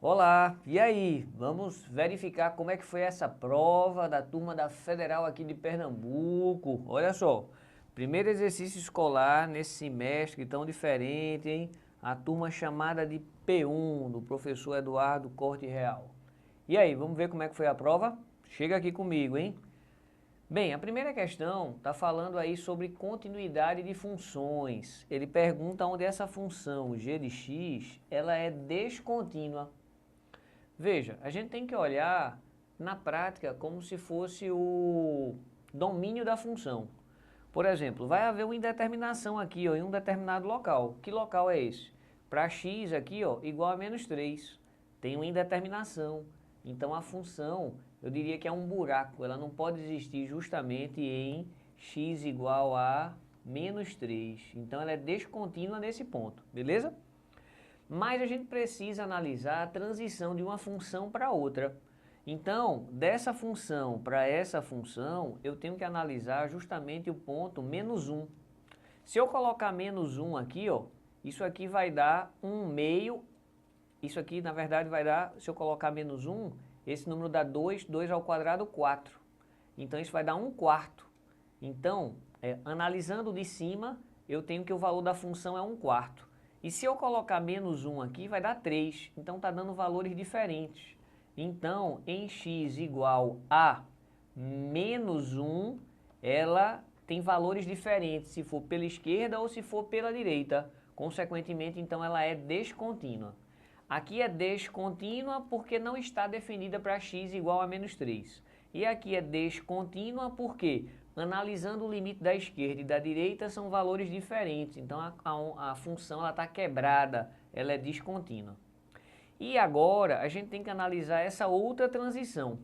Olá, e aí? Vamos verificar como é que foi essa prova da turma da Federal aqui de Pernambuco. Olha só, primeiro exercício escolar nesse semestre tão diferente, hein? A turma chamada de P1, do professor Eduardo Corte Real. E aí, vamos ver como é que foi a prova? Chega aqui comigo, hein? Bem, a primeira questão está falando aí sobre continuidade de funções. Ele pergunta onde essa função g de x, ela é descontínua. Veja, a gente tem que olhar na prática como se fosse o domínio da função. Por exemplo, vai haver uma indeterminação aqui ó, em um determinado local. Que local é esse? Para x aqui ó, igual a menos 3. Tem uma indeterminação. Então a função, eu diria que é um buraco. Ela não pode existir justamente em x igual a menos 3. Então ela é descontínua nesse ponto, beleza? Mas a gente precisa analisar a transição de uma função para outra. Então, dessa função para essa função, eu tenho que analisar justamente o ponto menos 1. Se eu colocar menos 1 aqui, ó, isso aqui vai dar 1 meio, isso aqui na verdade vai dar, se eu colocar menos 1, esse número dá 2, 2 ao quadrado, 4. Então isso vai dar 1 quarto. Então, analisando de cima, eu tenho que o valor da função é 1 quarto. E se eu colocar menos 1 aqui, vai dar 3. Então está dando valores diferentes. Então, em x igual a menos 1, ela tem valores diferentes, se for pela esquerda ou se for pela direita. Consequentemente, então, ela é descontínua. Aqui é descontínua porque não está definida para x igual a menos 3. E aqui é descontínua porque, analisando o limite da esquerda e da direita, são valores diferentes. Então a função está quebrada, ela é descontínua. E agora a gente tem que analisar essa outra transição,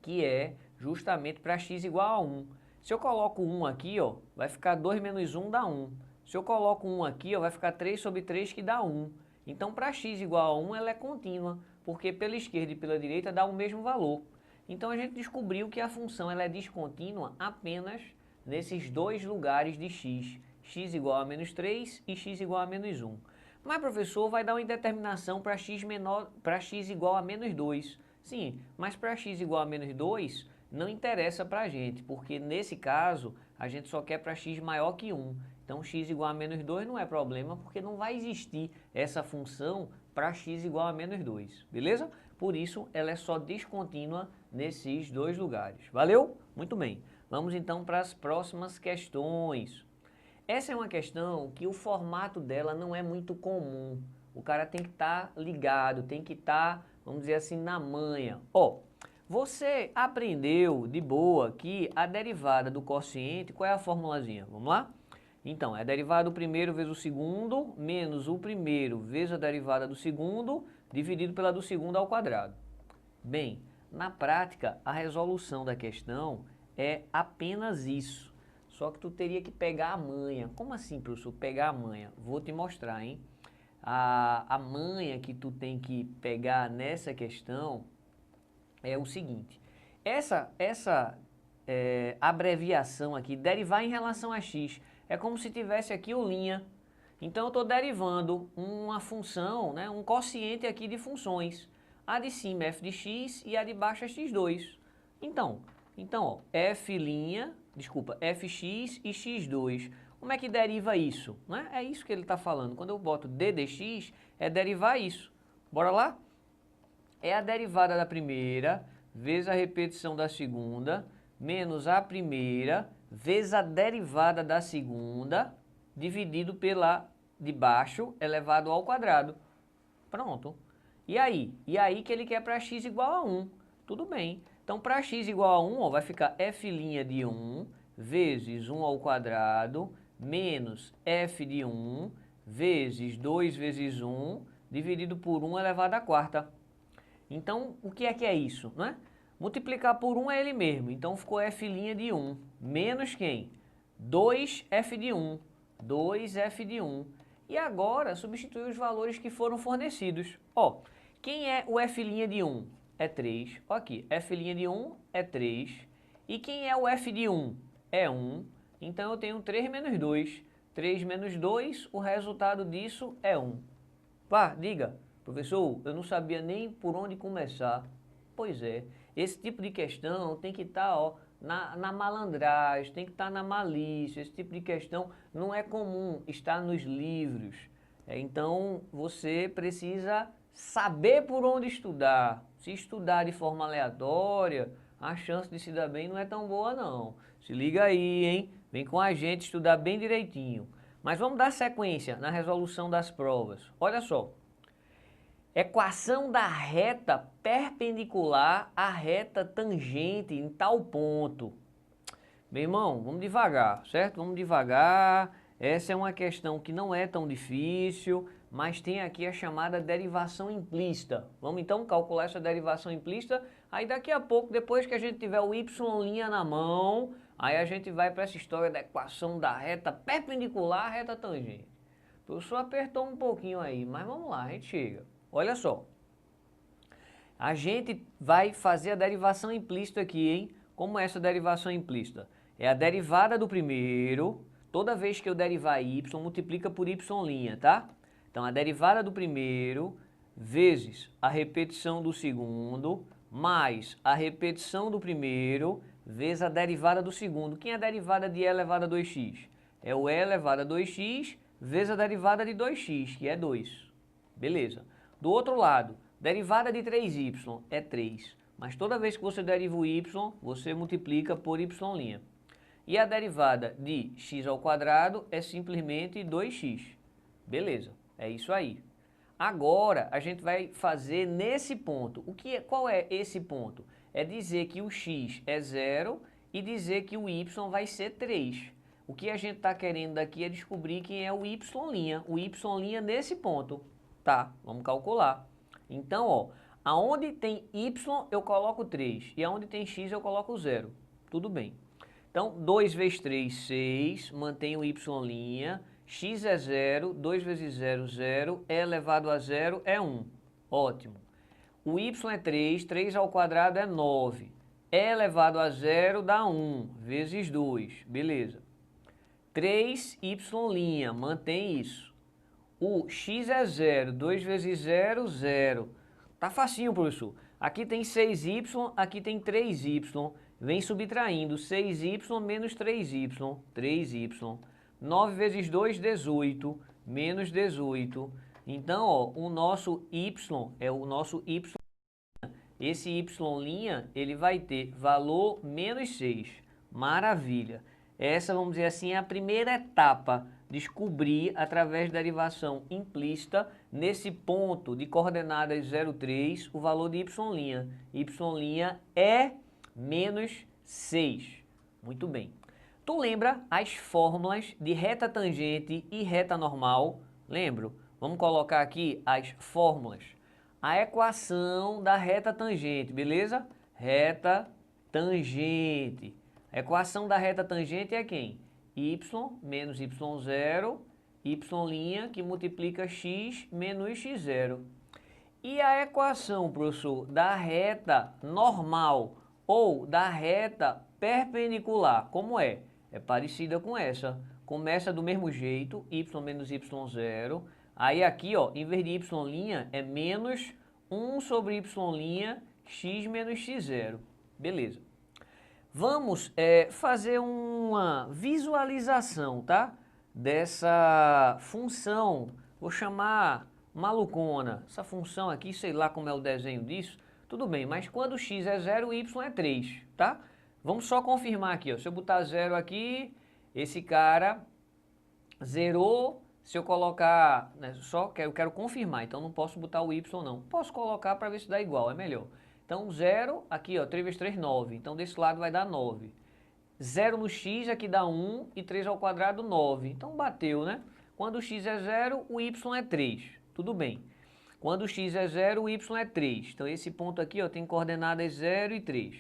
que é justamente para x igual a 1. Se eu coloco 1 aqui, ó, vai ficar 2 menos 1 dá 1. Se eu coloco 1 aqui, ó, vai ficar 3 sobre 3 que dá 1. Então para x igual a 1 ela é contínua, porque pela esquerda e pela direita dá o mesmo valor. Então a gente descobriu que a função ela é descontínua apenas nesses dois lugares de x igual a menos 3 e x igual a menos 1. Mas professor, vai dar uma indeterminação para x igual a menos 2. Sim, mas para x igual a menos 2 não interessa para a gente, porque nesse caso a gente só quer para x maior que 1. Então x igual a menos 2 não é problema, porque não vai existir essa função para x igual a menos 2, beleza? Por isso ela é só descontínua nesses dois lugares. Valeu? Muito bem. Vamos então para as próximas questões. Essa é uma questão que o formato dela não é muito comum. O cara tem que estar ligado, tem que estar, vamos dizer assim, na manha. Ó, você aprendeu de boa que a derivada do quociente, qual é a formulazinha? Vamos lá? Então, é a derivada do primeiro vezes o segundo, menos o primeiro vezes a derivada do segundo, dividido pela do segundo ao quadrado. Bem, na prática, a resolução da questão é apenas isso. Só que tu teria que pegar a manha. Como assim, professor, pegar a manha? Vou te mostrar, hein? A manha que tu tem que pegar nessa questão é o seguinte. Essa abreviação aqui, derivar em relação a x, é como se tivesse aqui o linha. Então eu estou derivando uma função, né, um quociente aqui de funções. A de cima é f de x e a de baixo é x2. Então ó, fx e x2. Como é que deriva isso? Né? É isso que ele está falando. Quando eu boto d dx, é derivar isso. Bora lá? É a derivada da primeira vezes a repetição da segunda, menos a primeira vezes a derivada da segunda, dividido pela de baixo elevado ao quadrado. Pronto. E aí? E aí que ele quer para x igual a 1. Tudo bem. Então, para x igual a 1, ó, vai ficar f' de 1 vezes 1 ao quadrado menos f de 1 vezes 2 vezes 1 dividido por 1 elevado à quarta. Então, o que é isso, né? Multiplicar por 1 é ele mesmo. Então, ficou f' de 1 menos quem? 2f de 1. 2f de 1. E agora, substituir os valores que foram fornecidos. Ó, quem é o f' de 1? É 3. Ó aqui, f' de 1 é 3. E quem é o f de 1? É 1. Então, eu tenho 3 menos 2. 3 menos 2, o resultado disso é 1. Vá, diga. Professor, eu não sabia nem por onde começar. Pois é, esse tipo de questão tem que estar, ó, na malandragem, tem que estar na malícia. Esse tipo de questão não é comum estar nos livros. Então, você precisa saber por onde estudar. Se estudar de forma aleatória, a chance de se dar bem não é tão boa não. Se liga aí, hein? Vem com a gente estudar bem direitinho. Mas vamos dar sequência na resolução das provas. Olha só. Equação da reta perpendicular à reta tangente em tal ponto. Meu irmão, vamos devagar, certo? Vamos devagar. Essa é uma questão que não é tão difícil, mas tem aqui a chamada derivação implícita. Vamos então calcular essa derivação implícita. Aí daqui a pouco, depois que a gente tiver o y' na mão, aí a gente vai para essa história da equação da reta perpendicular à reta tangente. O professor apertou um pouquinho aí, mas vamos lá, a gente chega. Olha só. A gente vai fazer a derivação implícita aqui, hein? Como é essa derivação implícita? É a derivada do primeiro, toda vez que eu derivar y, multiplica por y', tá? Então, a derivada do primeiro vezes a repetição do segundo, mais a repetição do primeiro, vezes a derivada do segundo. Quem é a derivada de e elevado a 2x? É o e elevado a 2x vezes a derivada de 2x, que é 2. Beleza. Do outro lado, derivada de 3y é 3. Mas toda vez que você deriva o y, você multiplica por y'. E a derivada de x ao quadrado é simplesmente 2x. Beleza, é isso aí. Agora, a gente vai fazer nesse ponto. Qual é esse ponto? É dizer que o x é 0 e dizer que o y vai ser 3. O que a gente está querendo daqui é descobrir quem é o y'. O y' nesse ponto. Tá, vamos calcular. Então, ó, aonde tem y eu coloco 3 e aonde tem x eu coloco 0. Tudo bem. Então, 2 vezes 3, 6, mantém o y', x é 0, 2 vezes 0, 0, e elevado a 0 é 1. Ótimo. O y é 3, 3 ao quadrado é 9. E elevado a 0 dá 1, vezes 2, beleza. 3y', mantém isso. O x é 0, 2 vezes 0, 0. Tá facinho, professor. Aqui tem 6y, aqui tem 3y. Vem subtraindo 6y menos 3y, 3y. 9 vezes 2, 18, menos 18. Então, ó, o nosso y é o nosso y'. Esse y', ele vai ter valor menos 6. Maravilha. Essa, vamos dizer assim, é a primeira etapa. Descobrir, através da derivação implícita, nesse ponto de coordenadas 0,3, o valor de y'. Y' é menos 6. Muito bem. Tu lembra as fórmulas de reta tangente e reta normal? Lembro? Vamos colocar aqui as fórmulas. A equação da reta tangente, beleza? Reta tangente. A equação da reta tangente é quem? Y menos y0, y' que multiplica x menos x0. E a equação, professor, da reta normal ou da reta perpendicular, como é? É parecida com essa. Começa do mesmo jeito, y menos y0. Aí aqui, ó, em vez de y' é menos 1 sobre y', x menos x0. Beleza. Vamos fazer uma visualização, tá? Dessa função, vou chamar malucona. Essa função aqui, sei lá como é o desenho disso. Tudo bem, mas quando x é 0, y é 3, tá? Vamos só confirmar aqui, ó. Se eu botar 0 aqui, esse cara zerou. Se eu colocar, né, eu quero confirmar, então não posso botar o y não. Posso colocar para ver se dá igual, é melhor. Então 0, aqui ó, 3 vezes 3, 9. Então desse lado vai dar 9. 0 no x aqui dá 1 e 3 ao quadrado 9. Então bateu, né? Quando o x é 0, o y é 3. Tudo bem. Quando o x é 0, o y é 3. Então esse ponto aqui ó, tem coordenadas 0 e 3.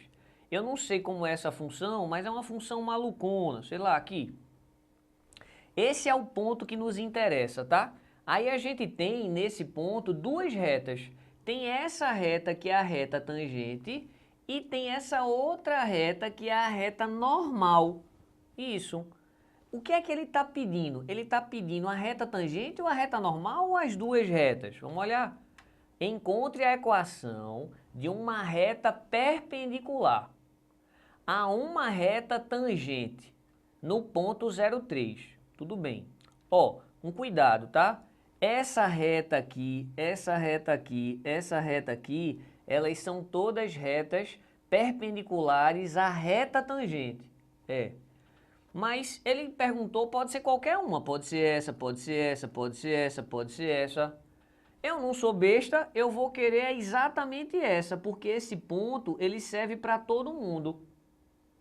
Eu não sei como é essa função, mas é uma função malucona, sei lá, aqui. Esse é o ponto que nos interessa, tá? Aí a gente tem, nesse ponto, duas retas. Tem essa reta, que é a reta tangente, e tem essa outra reta, que é a reta normal. Isso. O que é que ele está pedindo? Ele está pedindo a reta tangente ou a reta normal ou as duas retas? Vamos olhar. Encontre a equação de uma reta perpendicular a uma reta tangente no ponto 0,3. Tudo bem. Ó, com cuidado, tá? Essa reta aqui, essa reta aqui, essa reta aqui, elas são todas retas perpendiculares à reta tangente. Mas ele perguntou, pode ser qualquer uma, pode ser essa, pode ser essa, pode ser essa, pode ser essa. Eu não sou besta, eu vou querer exatamente essa, porque esse ponto ele serve para todo mundo.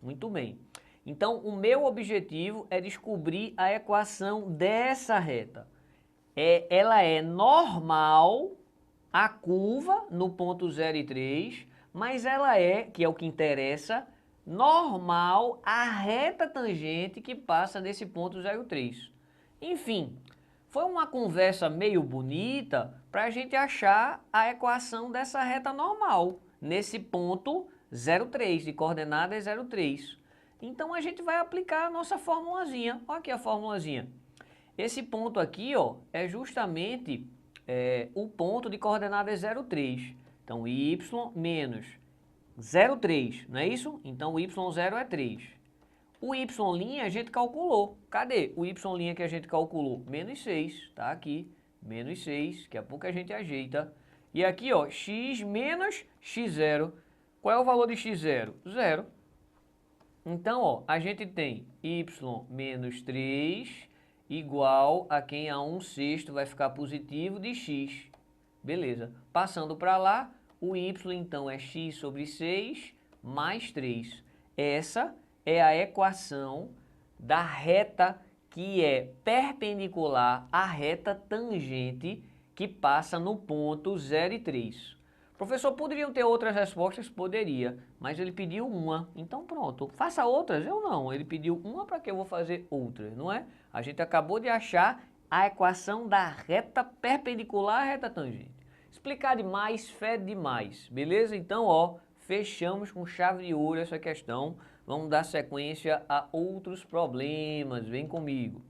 Muito bem. Então, o meu objetivo é descobrir a equação dessa reta. Ela é normal à curva no ponto 0 e 3, mas ela é, que é o que interessa, normal à reta tangente que passa desse ponto 0, 3. Enfim, foi uma conversa meio bonita para a gente achar a equação dessa reta normal, nesse ponto 0,3, de coordenada 0,3. Então a gente vai aplicar a nossa formulazinha. Olha aqui a formulazinha. Esse ponto aqui, ó, é justamente o ponto de coordenada 0,3. Então y menos 0,3, não é isso? Então o y0 é 3. O y' a gente calculou. Cadê o y' que a gente calculou? Menos 6, tá aqui. Menos 6, daqui a pouco a gente ajeita. E aqui, ó, x menos x0. Qual é o valor de x0? 0. Então, ó, a gente tem y menos 3 igual a quem a 1/6 vai ficar positivo de x. Beleza. Passando para lá, o y então é x sobre 6 mais 3. Essa é a equação da reta que é perpendicular à reta tangente que passa no ponto 0 e 3. Professor, poderiam ter outras respostas? Poderia, mas ele pediu uma, então pronto. Faça outras? Eu não, ele pediu uma, para que eu vou fazer outras, não é? A gente acabou de achar a equação da reta perpendicular à reta tangente. Explicar demais, fede demais, beleza? Então, ó, fechamos com chave de ouro essa questão. Vamos dar sequência a outros problemas, vem comigo.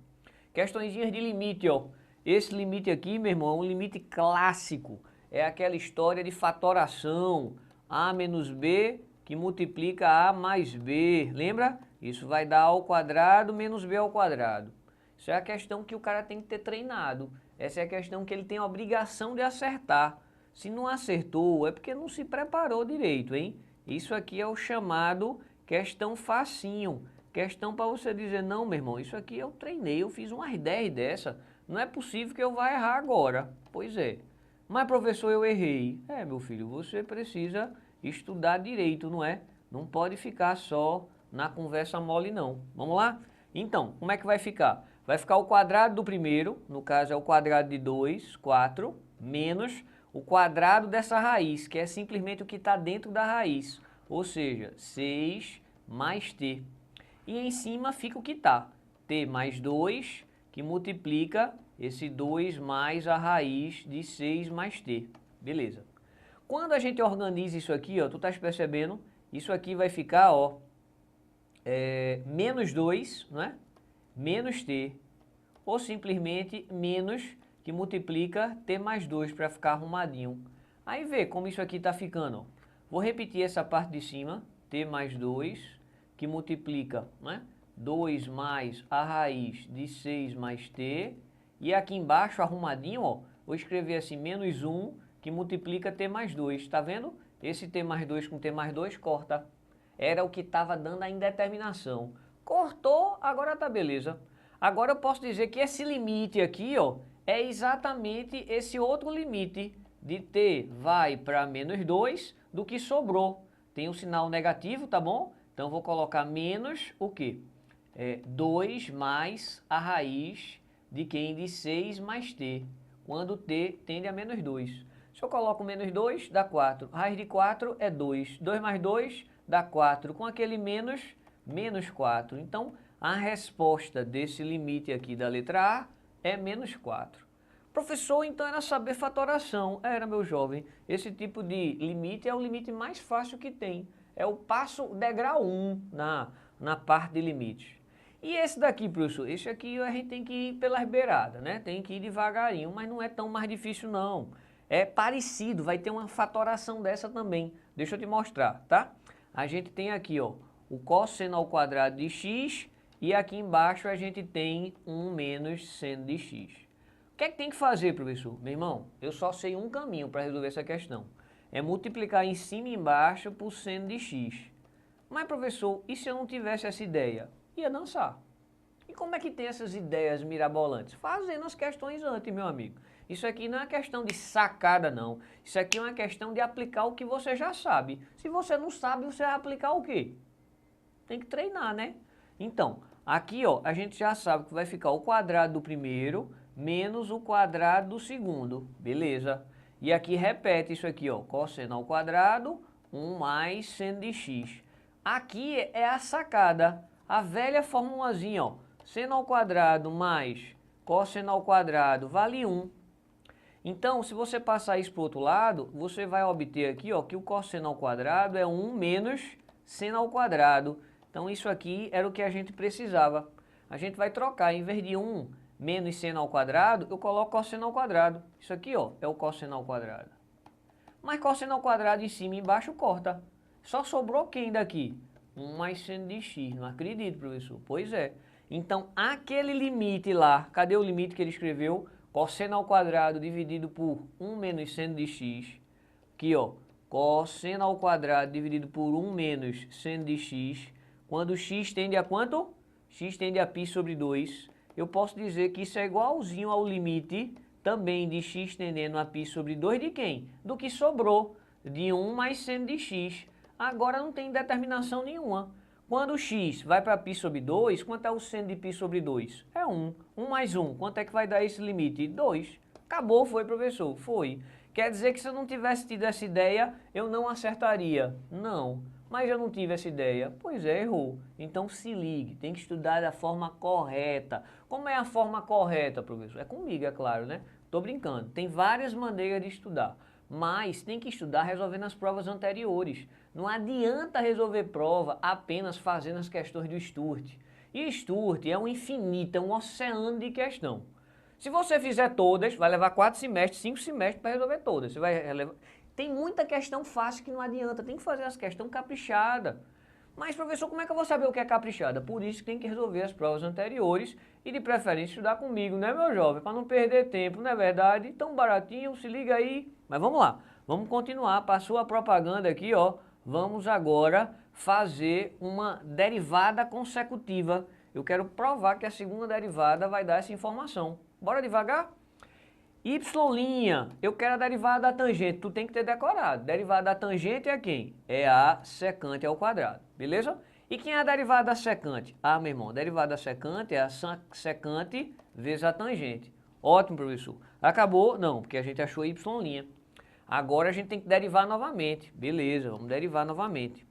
Questõezinhas de limite, ó. Esse limite aqui, meu irmão, é um limite clássico. É aquela história de fatoração. A menos B que multiplica A mais B. Lembra? Isso vai dar A ao quadrado menos B ao quadrado. Isso é a questão que o cara tem que ter treinado. Essa é a questão que ele tem a obrigação de acertar. Se não acertou, é porque não se preparou direito, hein? Isso aqui é o chamado questão facinho. Questão para você dizer, não, meu irmão, isso aqui eu treinei, eu fiz umas 10 dessa. Não é possível que eu vá errar agora. Pois é. Mas, professor, eu errei. Meu filho, você precisa estudar direito, não é? Não pode ficar só na conversa mole, não. Vamos lá? Então, como é que vai ficar? Vai ficar o quadrado do primeiro, no caso é o quadrado de 2, 4, menos o quadrado dessa raiz, que é simplesmente o que está dentro da raiz. Ou seja, 6 mais t. E em cima fica o que está. T mais 2, que multiplica esse 2 mais a raiz de 6 mais t. Beleza. Quando a gente organiza isso aqui, ó, tu estás percebendo? Isso aqui vai ficar, ó, menos 2, não é? Menos t. Ou simplesmente menos, que multiplica t mais 2 para ficar arrumadinho. Aí vê como isso aqui está ficando. Ó. Vou repetir essa parte de cima, t mais 2, que multiplica, né? 2 mais a raiz de 6 mais t. E aqui embaixo, arrumadinho, ó, vou escrever assim, menos 1, que multiplica t mais 2. Está vendo? Esse t mais 2 com t mais 2 corta. Era o que estava dando a indeterminação. Cortou, agora tá beleza. Agora eu posso dizer que esse limite aqui, ó, é exatamente esse outro limite de t vai para menos 2 do que sobrou. Tem um sinal negativo, tá bom? Então vou colocar menos o quê? 2 mais a raiz de quem? De 6 mais t, quando t tende a menos 2. Se eu coloco menos 2, dá 4. Raiz de 4 é 2. 2 mais 2 dá 4. Com aquele menos, menos 4. Então, a resposta desse limite aqui da letra A é menos 4. Professor, então era saber fatoração. Era, meu jovem. Esse tipo de limite é o limite mais fácil que tem. É o passo degrau 1 na parte de limites. E esse daqui, professor? Esse aqui a gente tem que ir pelas beiradas, né? Tem que ir devagarinho, mas não é tão mais difícil não. é parecido, vai ter uma fatoração dessa também. Deixa eu te mostrar, tá? A gente tem aqui, ó, o cosseno ao quadrado de x e aqui embaixo a gente tem 1 menos seno de x. O que é que tem que fazer, professor? Meu irmão, eu só sei um caminho para resolver essa questão. É multiplicar em cima e embaixo por seno de x. Mas, professor, e se eu não tivesse essa ideia? Ia dançar. E como é que tem essas ideias mirabolantes? Fazendo as questões antes, meu amigo. Isso aqui não é questão de sacada, não. Isso aqui é uma questão de aplicar o que você já sabe. Se você não sabe, você vai aplicar o quê? Tem que treinar, né? Então, aqui, ó, a gente já sabe que vai ficar o quadrado do primeiro menos o quadrado do segundo. Beleza. E aqui repete isso aqui, ó, cosseno ao quadrado, 1 mais seno de x. Aqui é a sacada, a velha formulazinha, ó, seno ao quadrado mais cosseno ao quadrado vale 1. Então, se você passar isso para o outro lado, você vai obter aqui, ó, que o cosseno ao quadrado é 1 menos seno ao quadrado. Então, isso aqui era o que a gente precisava. A gente vai trocar, em vez de 1 menos seno ao quadrado, eu coloco cosseno ao quadrado. Isso aqui, ó, é o cosseno ao quadrado. Mas cosseno ao quadrado em cima e embaixo corta. Só sobrou quem daqui? 1 mais seno de x. Não acredito, professor. Pois é. Então, aquele limite lá, cadê o limite que ele escreveu? Cosseno ao quadrado dividido por 1 menos seno de x. Aqui, ó. Cosseno ao quadrado dividido por 1 menos seno de x. Quando x tende a quanto? X tende a π sobre 2. Eu posso dizer que isso é igualzinho ao limite também de x tendendo a π sobre 2 de quem? Do que sobrou, de 1 mais seno de x. Agora não tem determinação nenhuma. Quando x vai para π sobre 2, quanto é o seno de π sobre 2? É 1. 1 mais 1, quanto é que vai dar esse limite? 2. Acabou, foi, professor? Foi. Quer dizer que se eu não tivesse tido essa ideia, eu não acertaria? Não. Mas eu não tive essa ideia. Pois é, errou. Então se ligue, tem que estudar da forma correta. Como é a forma correta, professor? É comigo, é claro, né? Tô brincando. Tem várias maneiras de estudar, mas tem que estudar resolvendo as provas anteriores. Não adianta resolver prova apenas fazendo as questões do Sturt. E Sturt é um infinito, é um oceano de questão. Se você fizer todas, vai levar 4 semestres, 5 semestres para resolver todas. Você vai relevar... Tem muita questão fácil que não adianta, tem que fazer as questões caprichadas. Mas, professor, como é que eu vou saber o que é caprichada? Por isso que tem que resolver as provas anteriores e, de preferência, estudar comigo, né, meu jovem? Para não perder tempo, não é verdade? Tão baratinho, se liga aí. Mas vamos lá, vamos continuar. Passou a propaganda aqui, ó. Vamos agora fazer uma derivada consecutiva. Eu quero provar que a segunda derivada vai dar essa informação. Bora devagar? Y', eu quero a derivada da tangente, tu tem que ter decorado. Derivada da tangente é quem? É a secante ao quadrado, beleza? E quem é a derivada da secante? Ah, meu irmão, a derivada da secante é a secante vezes a tangente. Ótimo, professor. Acabou? Não, porque a gente achou Y'. Agora a gente tem que derivar novamente. Beleza, vamos derivar novamente.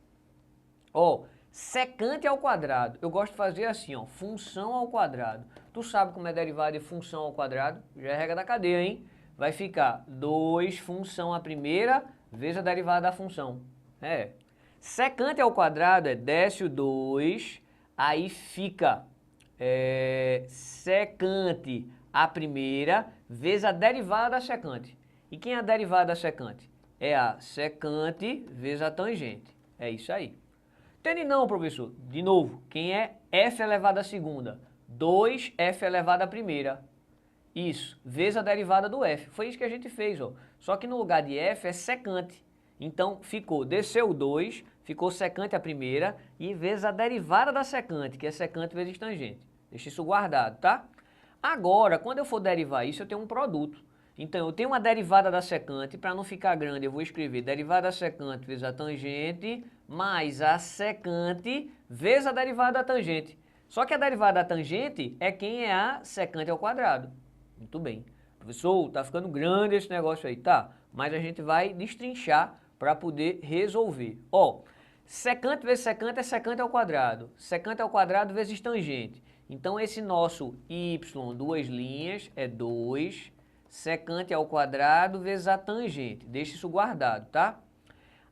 Ó, secante ao quadrado. Eu gosto de fazer assim, ó, função ao quadrado. Tu sabe como é derivada de função ao quadrado? Já é regra da cadeia, hein? Vai ficar 2 função a primeira vezes a derivada da função. É. Secante ao quadrado é desce o 2, aí fica secante a primeira vezes a derivada da secante. E quem é a derivada da secante? É a secante vezes a tangente. É isso aí. Entende não, professor? De novo, quem é f elevado à segunda? 2f elevado à primeira. Isso, vezes a derivada do f. Foi isso que a gente fez, ó. Só que no lugar de f é secante. Então ficou, desceu 2, ficou secante a primeira e vezes a derivada da secante, que é secante vezes tangente. Deixa isso guardado, tá? Agora, quando eu for derivar isso, eu tenho um produto. Então, eu tenho uma derivada da secante, para não ficar grande, eu vou escrever derivada da secante vezes a tangente, mais a secante vezes a derivada da tangente. Só que a derivada da tangente é quem é a secante ao quadrado. Muito bem. Professor, tá ficando grande esse negócio aí, tá? Mas a gente vai destrinchar para poder resolver. Ó, secante vezes secante é secante ao quadrado. Secante ao quadrado vezes tangente. Então, esse nosso y, duas linhas, é 2, secante ao quadrado vezes a tangente. Deixa isso guardado, tá?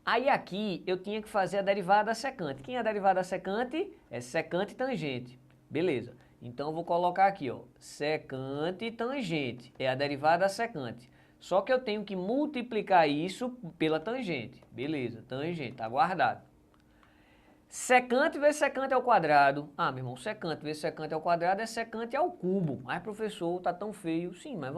Aí aqui eu tinha que fazer a derivada da secante. Quem é a derivada da secante? É secante e tangente. Beleza. Então eu vou colocar aqui, ó, secante e tangente. É a derivada da secante. Só que eu tenho que multiplicar isso pela tangente. Beleza, tangente, tá guardado. Secante vezes secante ao quadrado. Ah, meu irmão, secante vezes secante ao quadrado é secante ao cubo. Ai, professor, tá tão feio. Sim, mas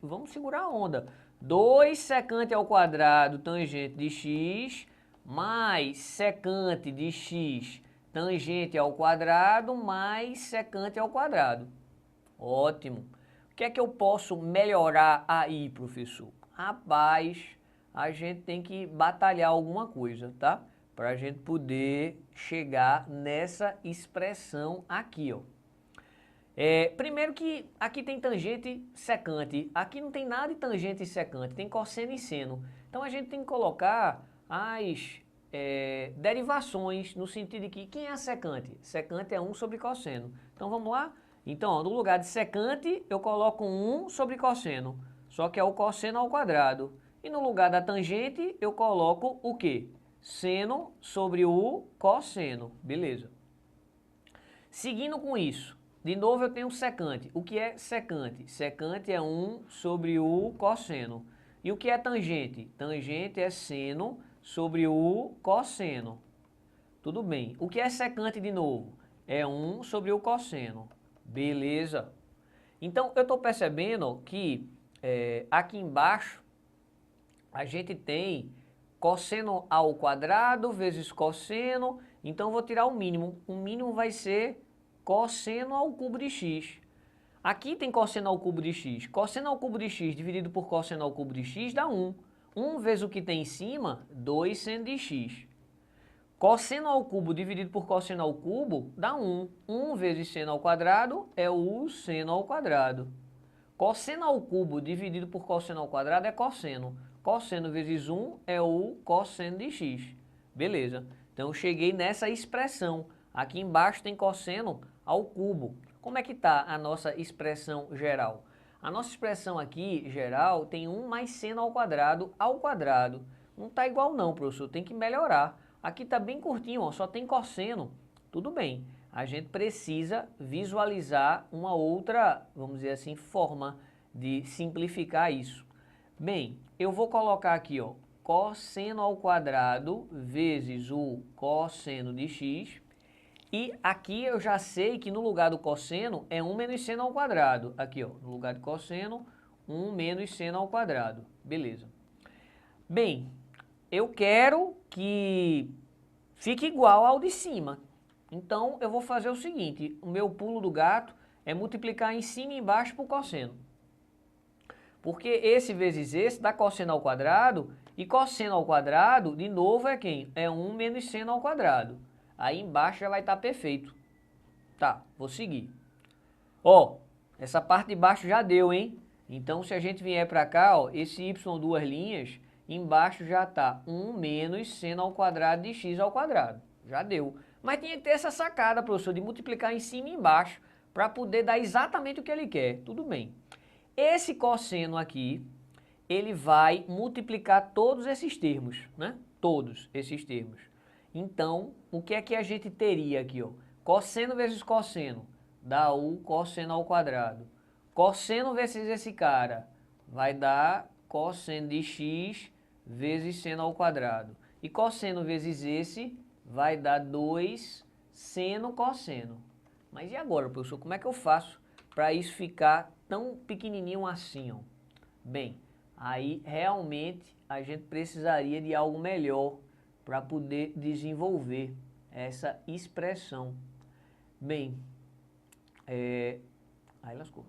vamos segurar a onda. 2 secante ao quadrado tangente de x, mais secante de x tangente ao quadrado, mais secante ao quadrado. Ótimo. O que é que eu posso melhorar aí, professor? Rapaz, a gente tem que batalhar alguma coisa, tá? Para a gente poder chegar nessa expressão aqui, ó. Primeiro que aqui tem tangente secante, aqui não tem nada de tangente e secante, tem cosseno e seno. Então a gente tem que colocar as derivações no sentido de que quem é a secante? Secante é 1 sobre cosseno. Então vamos lá? Então, ó, no lugar de secante eu coloco 1 sobre cosseno, só que é o cosseno ao quadrado. E no lugar da tangente eu coloco o quê? Seno sobre o cosseno, beleza. Seguindo com isso, de novo eu tenho secante. O que é secante? Secante é 1 sobre o cosseno. E o que é tangente? Tangente é seno sobre o cosseno. Tudo bem. O que é secante de novo? É 1 sobre o cosseno. Beleza. Então eu estou percebendo que aqui embaixo a gente tem cosseno ao quadrado vezes cosseno, então eu vou tirar o mínimo. O mínimo vai ser cosseno ao cubo de x. Aqui tem cosseno ao cubo de x. Cosseno ao cubo de x dividido por cosseno ao cubo de x dá 1. 1 vezes o que tem em cima, 2 seno de x. Cosseno ao cubo dividido por cosseno ao cubo dá 1. 1 vezes seno ao quadrado é o seno ao quadrado. Cosseno ao cubo dividido por cosseno ao quadrado é cosseno. Cosseno vezes 1 é o cosseno de x. Beleza. Então eu cheguei nessa expressão. Aqui embaixo tem cosseno ao cubo. Como é que está a nossa expressão geral? A nossa expressão aqui, geral, tem 1 mais seno ao quadrado. Não está igual não, professor. Tem que melhorar. Aqui está bem curtinho, ó, só tem cosseno. Tudo bem. A gente precisa visualizar uma outra, vamos dizer assim, forma de simplificar isso. Bem, eu vou colocar aqui, ó, cosseno ao quadrado vezes o cosseno de x. E aqui eu já sei que no lugar do cosseno é 1 menos seno ao quadrado. Aqui, ó, no lugar de cosseno, 1 menos seno ao quadrado. Beleza. Bem, eu quero que fique igual ao de cima. Então eu vou fazer o seguinte, o meu pulo do gato é multiplicar em cima e embaixo por cosseno. Porque esse vezes esse dá cosseno ao quadrado, e cosseno ao quadrado, de novo, é quem? É 1 menos seno ao quadrado. Aí embaixo já vai estar perfeito. Tá, vou seguir. Ó, essa parte de baixo já deu, hein? Então se a gente vier para cá, ó, esse y duas linhas, embaixo já está 1 menos seno ao quadrado de x ao quadrado. Já deu. Mas tinha que ter essa sacada, professor, de multiplicar em cima e embaixo, para poder dar exatamente o que ele quer. Tudo bem. Esse cosseno aqui, ele vai multiplicar todos esses termos, né? Todos esses termos. Então, o que é que a gente teria aqui, ó? Cosseno vezes cosseno dá o cosseno ao quadrado. Cosseno vezes esse cara vai dar cosseno de x vezes seno ao quadrado. E cosseno vezes esse vai dar 2 seno cosseno. Mas e agora, professor, como é que eu faço para isso ficar tão pequenininho assim, ó? Bem, aí realmente a gente precisaria de algo melhor para poder desenvolver essa expressão. Bem, aí lascou.